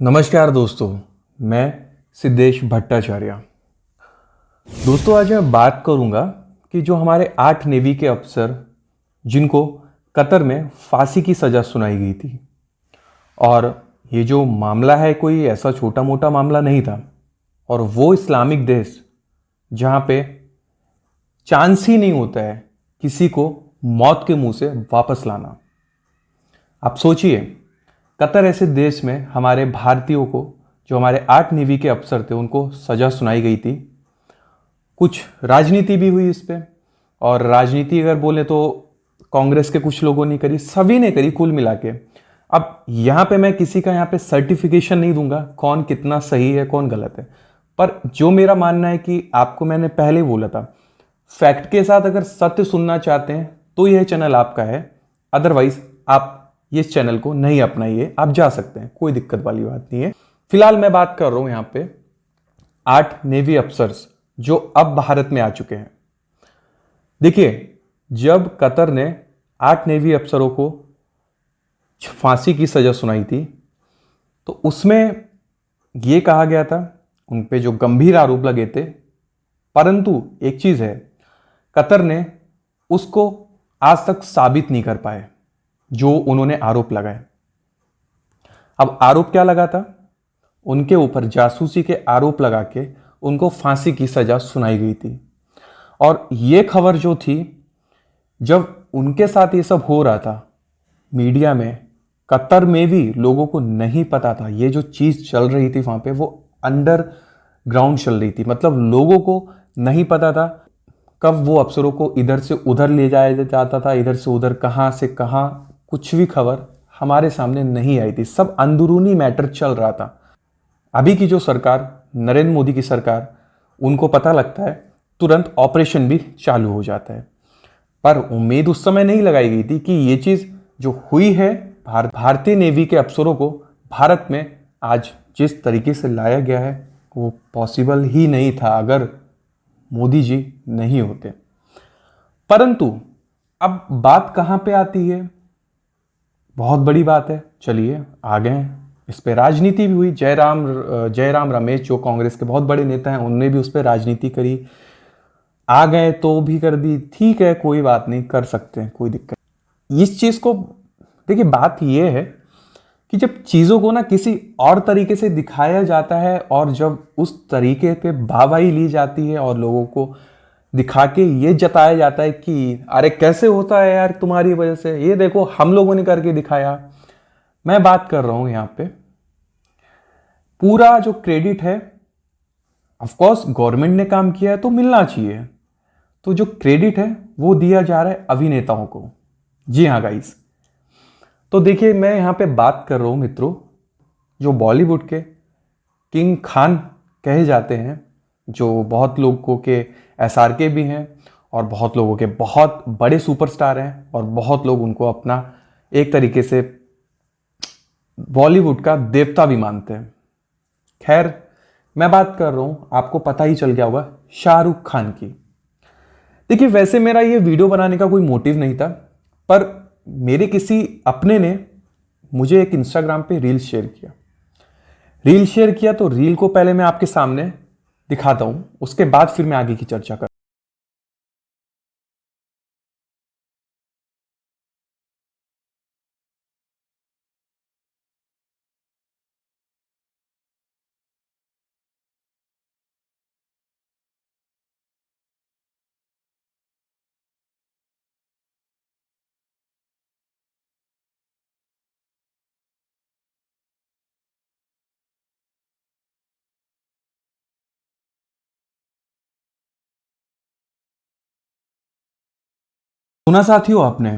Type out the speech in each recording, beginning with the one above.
नमस्कार दोस्तों, मैं सिद्धेश भट्टाचार्य। दोस्तों, आज मैं बात करूंगा कि जो हमारे 8 नेवी के अफसर जिनको कतर में फांसी की सज़ा सुनाई गई थी, और ये जो मामला है कोई ऐसा छोटा मोटा मामला नहीं था, और वो इस्लामिक देश जहाँ पे चांस ही नहीं होता है किसी को मौत के मुंह से वापस लाना। आप सोचिए, कतर ऐसे देश में हमारे भारतीयों को, जो हमारे 8 नेवी के अफसर थे, उनको सज़ा सुनाई गई थी। कुछ राजनीति भी हुई इस पे, और राजनीति अगर बोले तो कांग्रेस के कुछ लोगों ने करी, सभी ने करी कुल मिला के। अब यहाँ पे मैं किसी का यहाँ पे सर्टिफिकेशन नहीं दूंगा कौन कितना सही है कौन गलत है, पर जो मेरा मानना है कि आपको मैंने पहले बोला था, फैक्ट के साथ अगर सत्य सुनना चाहते हैं तो यह चैनल आपका है। अदरवाइज आप इस चैनल को नहीं अपनाइए, आप जा सकते हैं, कोई दिक्कत वाली बात नहीं है। फिलहाल मैं बात कर रहा हूं यहां पे 8 नेवी अफसर्स जो अब भारत में आ चुके हैं। देखिए, जब कतर ने 8 नेवी अफसरों को फांसी की सजा सुनाई थी तो उसमें यह कहा गया था, उन पे जो गंभीर आरोप लगे थे, परंतु एक चीज है, कतर ने उसको आज तक साबित नहीं कर पाए जो उन्होंने आरोप लगाए। अब आरोप क्या लगा था? उनके ऊपर जासूसी के आरोप लगा के उनको फांसी की सजा सुनाई गई थी। और यह खबर जो थी, जब उनके साथ ये सब हो रहा था, मीडिया में, कतर में भी लोगों को नहीं पता था ये जो चीज चल रही थी वहां पे, वो अंडरग्राउंड चल रही थी। मतलब लोगों को नहीं पता था कब वो अफसरों को इधर से उधर ले जाया जाता था, इधर से उधर, कहां से कहां, कुछ भी खबर हमारे सामने नहीं आई थी। सब अंदरूनी मैटर चल रहा था। अभी की जो सरकार, नरेंद्र मोदी की सरकार, उनको पता लगता है, तुरंत ऑपरेशन भी चालू हो जाता है। पर उम्मीद उस समय नहीं लगाई गई थी कि ये चीज जो हुई है, भारतीय नेवी के अफसरों को भारत में आज जिस तरीके से लाया गया है, वो पॉसिबल ही नहीं था अगर मोदी जी नहीं होते। परंतु अब बात कहां पे आती है? बहुत बड़ी बात है। चलिए आ गए हैं इस पे। राजनीति भी हुई। जयराम रमेश जो कांग्रेस के बहुत बड़े नेता हैं, उनने भी उस पर राजनीति करी। आ गए तो भी कर दी, ठीक है, कोई बात नहीं, कर सकते हैं, कोई दिक्कत। इस चीज को देखिए, बात यह है कि जब चीजों को ना किसी और तरीके से दिखाया जाता है, और जब उस तरीके पे वाहवाही ली जाती है और लोगों को दिखा के ये जताया जाता है कि अरे कैसे होता है यार तुम्हारी वजह से, ये देखो हम लोगों ने करके दिखाया। मैं बात कर रहा हूं यहां पे, पूरा जो क्रेडिट है, ऑफ कोर्स गवर्नमेंट ने काम किया है तो मिलना चाहिए, तो जो क्रेडिट है वो दिया जा रहा है अभिनेताओं को। जी हाँ गाइस, तो देखिए, मैं यहां पे बात कर रहा हूं मित्रों, जो बॉलीवुड के किंग खान कहे जाते हैं, जो बहुत लोगों के SRK भी हैं, और बहुत लोगों के बहुत बड़े सुपरस्टार हैं, और बहुत लोग उनको अपना एक तरीके से बॉलीवुड का देवता भी मानते हैं। खैर, मैं बात कर रहा हूं, आपको पता ही चल गया होगा, शाहरुख खान की। देखिए, वैसे मेरा ये वीडियो बनाने का कोई मोटिव नहीं था, पर मेरे किसी अपने ने मुझे एक इंस्टाग्राम पे रील शेयर किया। तो रील को पहले मैं आपके सामने दिखाता हूं, उसके बाद फिर मैं आगे की चर्चा कर। सुना साथियों आपने?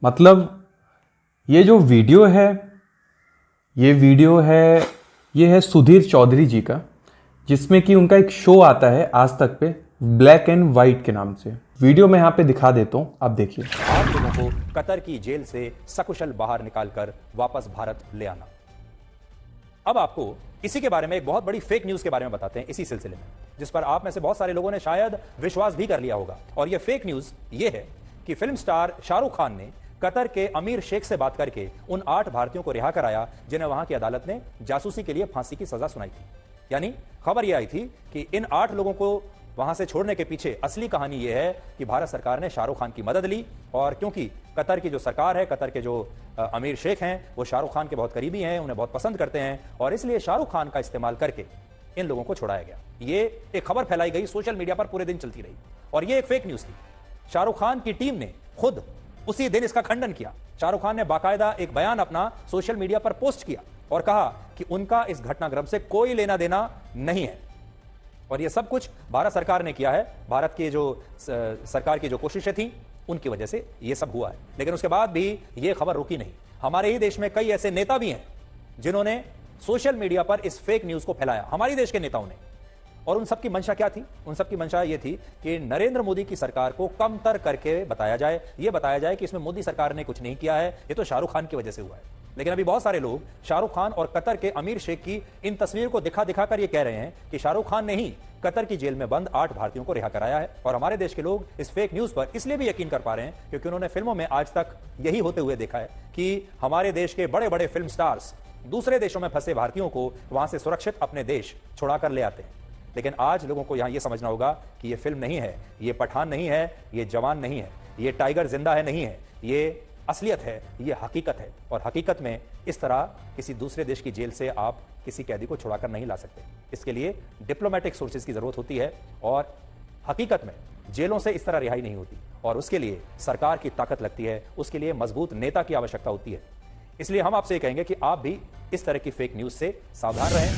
मतलब ये जो वीडियो है, ये है सुधीर चौधरी जी का, जिसमें कि उनका एक शो आता है आज तक पे, ब्लैक एंड व्हाइट के नाम से। वीडियो मैं यहां पे दिखा देता हूं, आप देखिए। 8 लोगों को कतर की जेल से सकुशल बाहर निकालकर वापस भारत ले आना। अब आपको इसी के बारे में एक बहुत बड़ी फेक न्यूज के बारे में बताते हैं, इसी सिलसिले में, जिस पर आप में से बहुत सारे लोगों ने शायद विश्वास भी कर लिया होगा। और यह फेक न्यूज ये है कि फिल्म स्टार शाहरुख खान ने कतर के अमीर शेख से बात करके उन 8 भारतीयों को रिहा कराया जिन्हें वहां की अदालत ने जासूसी के लिए फांसी की सजा सुनाई थी। यानी खबर यह आई थी कि इन 8 लोगों को वहां से छोड़ने के पीछे असली कहानी यह है कि भारत सरकार ने शाहरुख खान की मदद ली, और क्योंकि कतर की जो सरकार है, कतर के जो अमीर शेख हैं, वो शाहरुख खान के बहुत करीबी हैं, उन्हें बहुत पसंद करते हैं, और इसलिए शाहरुख खान का इस्तेमाल करके इन लोगों को छुड़ाया गया। ये एक खबर फैलाई गई, सोशल मीडिया पर पूरे दिन चलती रही, और ये एक फेक न्यूज थी। शाहरुख खान की टीम ने खुद उसी दिन इसका खंडन किया। शाहरुख खान ने बाकायदा एक बयान अपना सोशल मीडिया पर पोस्ट किया और कहा कि उनका इस घटनाक्रम से कोई लेना देना नहीं है, और यह सब कुछ भारत सरकार ने किया है। भारत की जो सरकार की जो कोशिशें थी उनकी वजह से यह सब हुआ है। लेकिन उसके बाद भी यह खबर रुकी नहीं। हमारे ही देश में कई ऐसे नेता भी हैं जिन्होंने सोशल मीडिया पर इस फेक न्यूज को फैलाया, हमारे देश के नेताओं ने। और उन सब की मंशा क्या थी? उन सब की मंशा यह थी कि नरेंद्र मोदी की सरकार को कमतर करके बताया जाए, यह बताया जाए कि इसमें मोदी सरकार ने कुछ नहीं किया है, यह तो शाहरुख खान की वजह से हुआ है। लेकिन अभी बहुत सारे लोग शाहरुख खान और कतर के अमीर शेख की इन तस्वीर को दिखा दिखाकर यह कह रहे हैं कि शाहरुख खान ने ही कतर की जेल में बंद 8 भारतीयों को रिहा कराया है। और हमारे देश के लोग इस फेक न्यूज पर इसलिए भी यकीन कर पा रहे हैं क्योंकि उन्होंने फिल्मों में आज तक यही होते हुए देखा है कि हमारे देश के बड़े बड़े फिल्म स्टार्स दूसरे देशों में फंसे भारतीयों को वहां से सुरक्षित अपने देश छुड़ा कर ले आते हैं। लेकिन आज लोगों को यहां यह समझना होगा कि यह फिल्म नहीं है, यह पठान नहीं है, यह जवान नहीं है, यह टाइगर जिंदा है नहीं है, यह असलियत है, यह हकीकत है। और हकीकत में इस तरह किसी दूसरे देश की जेल से आप किसी कैदी को छुड़ाकर नहीं ला सकते। इसके लिए डिप्लोमेटिक सोर्सेज की जरूरत होती है, और हकीकत में जेलों से इस तरह रिहाई नहीं होती, और उसके लिए सरकार की ताकत लगती है, उसके लिए मजबूत नेता की आवश्यकता होती है। इसलिए हम आपसे कहेंगे कि आप भी इस तरह की फेक न्यूज से सावधान रहें।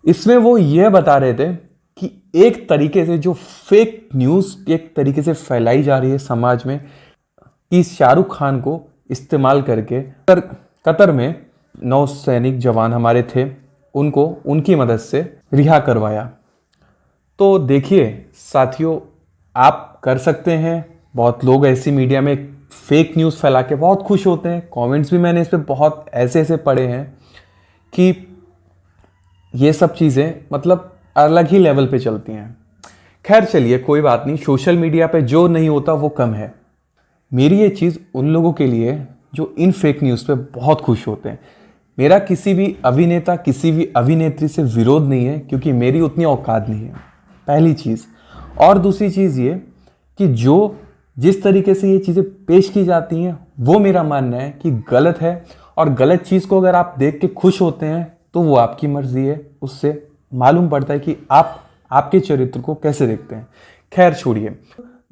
इसमें वो ये बता रहे थे कि एक तरीके से जो फेक न्यूज एक तरीके से फैलाई जा रही है समाज में, कि शाहरुख खान को इस्तेमाल करके कतर में 9 सैनिक जवान हमारे थे, उनको उनकी मदद से रिहा करवाया। तो देखिए साथियों, आप कर सकते हैं। बहुत लोग ऐसी मीडिया में फेक न्यूज़ फैला के बहुत खुश होते हैं। कमेंट्स भी मैंने इस पर बहुत ऐसे ऐसे पढ़े हैं कि ये सब चीज़ें मतलब अलग ही लेवल पे चलती हैं। खैर चलिए, कोई बात नहीं, सोशल मीडिया पे जो नहीं होता वो कम है। मेरी ये चीज़ उन लोगों के लिए जो इन फेक न्यूज़ पे बहुत खुश होते हैं। मेरा किसी भी अभिनेता, किसी भी अभिनेत्री से विरोध नहीं है, क्योंकि मेरी उतनी औकात नहीं है, पहली चीज़। और दूसरी चीज़ ये कि जो जिस तरीके से ये चीज़ें पेश की जाती हैं वो मेरा मानना है कि गलत है, और गलत चीज़ को अगर आप देख के खुश होते हैं तो वो आपकी मर्जी है। उससे मालूम पड़ता है कि आप आपके चरित्र को कैसे देखते हैं। खैर छोड़िए,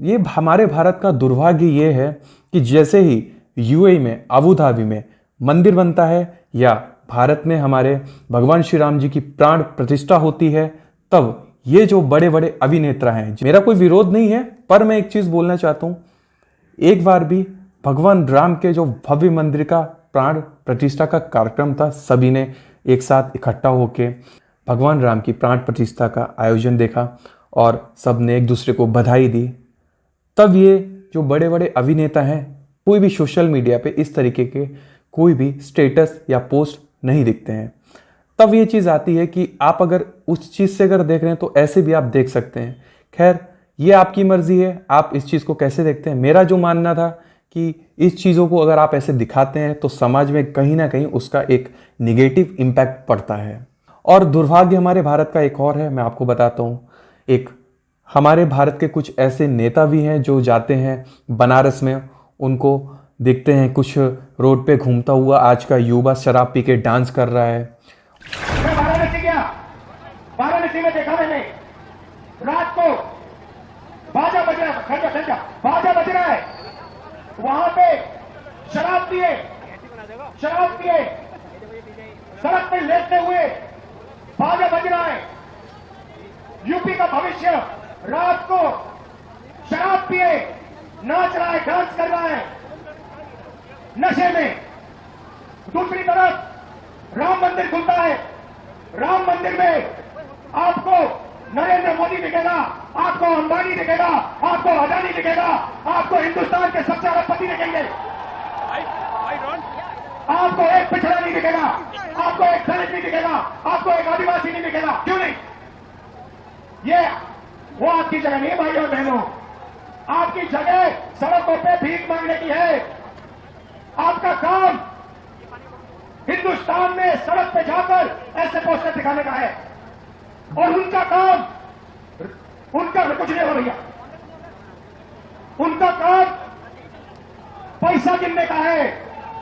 ये हमारे भारत का दुर्भाग्य ये है कि जैसे ही यूएई में, अबू धाबी में मंदिर बनता है, या भारत में हमारे भगवान श्री राम जी की प्राण प्रतिष्ठा होती है, तब ये जो बड़े बड़े अभिनेता हैं, मेरा कोई विरोध नहीं है, पर मैं एक चीज़ बोलना चाहता हूँ, एक बार भी भगवान राम के जो भव्य मंदिर का प्राण प्रतिष्ठा का कार्यक्रम था, सभी ने एक साथ इकट्ठा होकर भगवान राम की प्राण प्रतिष्ठा का आयोजन देखा और सब ने एक दूसरे को बधाई दी। तब ये जो बड़े बड़े अभिनेता हैं, कोई भी सोशल मीडिया पे इस तरीके के कोई भी स्टेटस या पोस्ट नहीं दिखते हैं। तब ये चीज़ आती है कि आप अगर उस चीज़ से अगर देख रहे हैं तो ऐसे भी आप देख सकते हैं। खैर ये आपकी मर्जी है, आप इस चीज़ को कैसे देखते हैं। मेरा जो मानना था कि इस चीज़ों को अगर आप ऐसे दिखाते हैं तो समाज में कहीं ना कहीं उसका एक निगेटिव इम्पैक्ट पड़ता है। और दुर्भाग्य हमारे भारत का एक और है, मैं आपको बताता हूँ। एक हमारे भारत के कुछ ऐसे नेता भी हैं जो जाते हैं बनारस में, उनको देखते हैं कुछ रोड पे घूमता हुआ आज का युवा शराब पी के डांस कर रहा है। मैं वाराणसी गया, वाराणसी में देखा मैंने रात को बाजा बज रहा है, बाजा बज रहा है, वहां पे शराब पिए सड़क पे लेटते हुए बाजा बज रहा है। यूपी का भविष्य रात को शराब पिए नाच रहा है, डांस कर रहा है नशे में। दूसरी तरफ राम मंदिर खुलता है, राम मंदिर में आपको नरेंद्र मोदी दिखेगा, आपको अंबानी दिखेगा, आपको अदानी दिखेगा, आपको हिंदुस्तान के सबसे अरबपति दिखेंगे। आपको एक पिछड़ा नहीं दिखेगा, आपको एक दलित नहीं दिखेगा, आपको एक आदिवासी नहीं दिखेगा। क्यों नहीं? ये वो आपकी जगह नहीं है भाइयों और बहनों। आपकी जगह सड़कों पे भीख मांगने की है। आपका काम हिंदुस्तान में सड़क पे जाकर ऐसे पोस्टर दिखाने का है, और उनका काम, उनका कुछ नहीं हो भैया, उनका काम पैसा गिनने का है।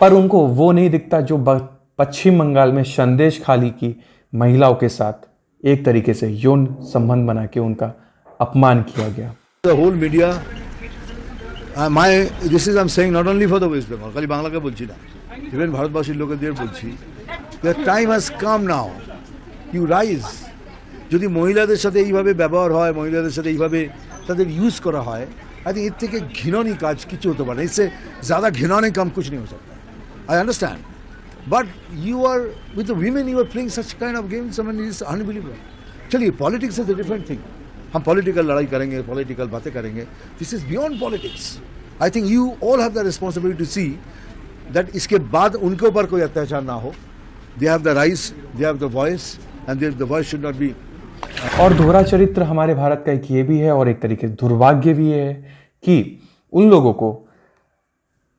पर उनको वो नहीं दिखता जो पश्चिम बंगाल में संदेश खाली की महिलाओं के साथ एक तरीके से यौन संबंध बना के उनका अपमान किया गया। The whole media, this is I'm saying not only for the West Bengal, খালি বাংলাকে বলছি না, ইভেন ভারতবাসীর লোকেদের বলছি, the time has come now, you rise. যদি মহিলাদের সাথে এইভাবে ব্যবহার হয়, মহিলাদের সাথে এইভাবে তাদের ইউজ করা হয়, I think এর থেকে ঘৃণনীয় কাজ কিছু হতে পারে, इससे ज़्यादा घृणनीय काम कुछ नहीं हो सकता। I understand, but you are with the women, you are playing such kind of games, I mean it's unbelievable. चलिए politics is a different thing. हम पॉलिटिकल लड़ाई करेंगे, पॉलिटिकल बातें करेंगे, this is beyond politics. I think you all have the responsibility to see that इसके बाद उनके ऊपर कोई अत्याचार ना हो। They have the rights, they have the voice, and the voice should not be. और दोहरा चरित्र हमारे भारत का एक ये भी है और एक तरीके से दुर्भाग्य भी है कि उन लोगों को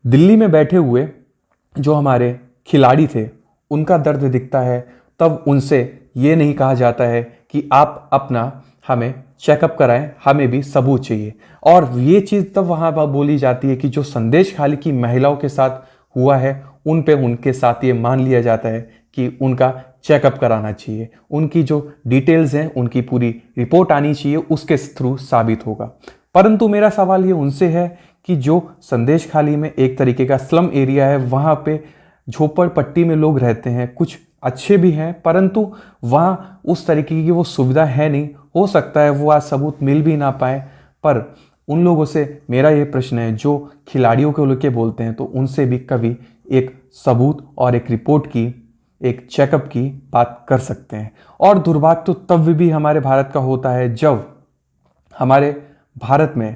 दिल्ली में बैठे हुए जो हमारे खिलाड़ी थे उनका दर्द दिखता है, तब उनसे ये नहीं कहा जाता है कि आप अपना हमें चेकअप कराएं, हमें भी सबूत चाहिए। और ये चीज़ तब वहाँ पर बोली जाती है कि जो संदेश खाली की महिलाओं के साथ हुआ है उन पे उनके साथ ये मान लिया जाता है कि उनका चेकअप कराना चाहिए, उनकी जो डिटेल्स हैं उनकी पूरी रिपोर्ट आनी चाहिए, उसके थ्रू साबित होगा। परंतु मेरा सवाल ये उनसे है कि जो संदेश खाली में एक तरीके का स्लम एरिया है, वहाँ पे झोपड़पट्टी में लोग रहते हैं, कुछ अच्छे भी हैं, परंतु वहाँ उस तरीके की वो सुविधा है नहीं। हो सकता है वो आज सबूत मिल भी ना पाए, पर उन लोगों से मेरा ये प्रश्न है जो खिलाड़ियों को लेके बोलते हैं, तो उनसे भी कभी एक सबूत और एक रिपोर्ट की, एक चेकअप की बात कर सकते हैं। और दुर्भाग्य तो तब भी हमारे भारत का होता है जब हमारे भारत में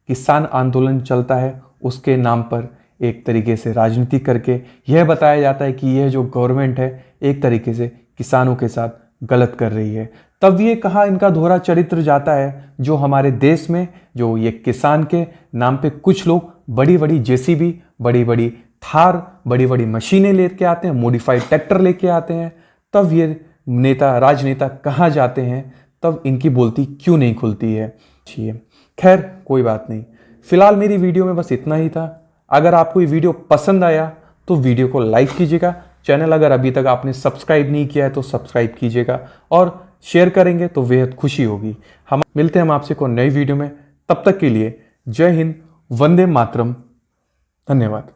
किसान आंदोलन चलता है, उसके नाम पर एक तरीके से राजनीति करके यह बताया जाता है कि यह जो गवर्नमेंट है एक तरीके से किसानों के साथ गलत कर रही है। तब ये कहाँ इनका दोहरा चरित्र जाता है जो हमारे देश में जो ये किसान के नाम पे कुछ लोग बड़ी बड़ी जेसीबी, बड़ी बड़ी थार, बड़ी बड़ी मशीनें लेके आते हैं, मॉडिफाइड ट्रैक्टर लेके आते हैं, तब ये नेता, राजनेता कहाँ जाते हैं, तब इनकी बोलती क्यों नहीं खुलती है। खैर कोई बात नहीं, फिलहाल मेरी वीडियो में बस इतना ही था। अगर आपको ये वीडियो पसंद आया तो वीडियो को लाइक कीजिएगा, चैनल अगर अभी तक आपने सब्सक्राइब नहीं किया है तो सब्सक्राइब कीजिएगा, और शेयर करेंगे तो बेहद खुशी होगी। हम मिलते हैं आपसे कोई नई वीडियो में, तब तक के लिए जय हिंद, वंदे मातरम, धन्यवाद।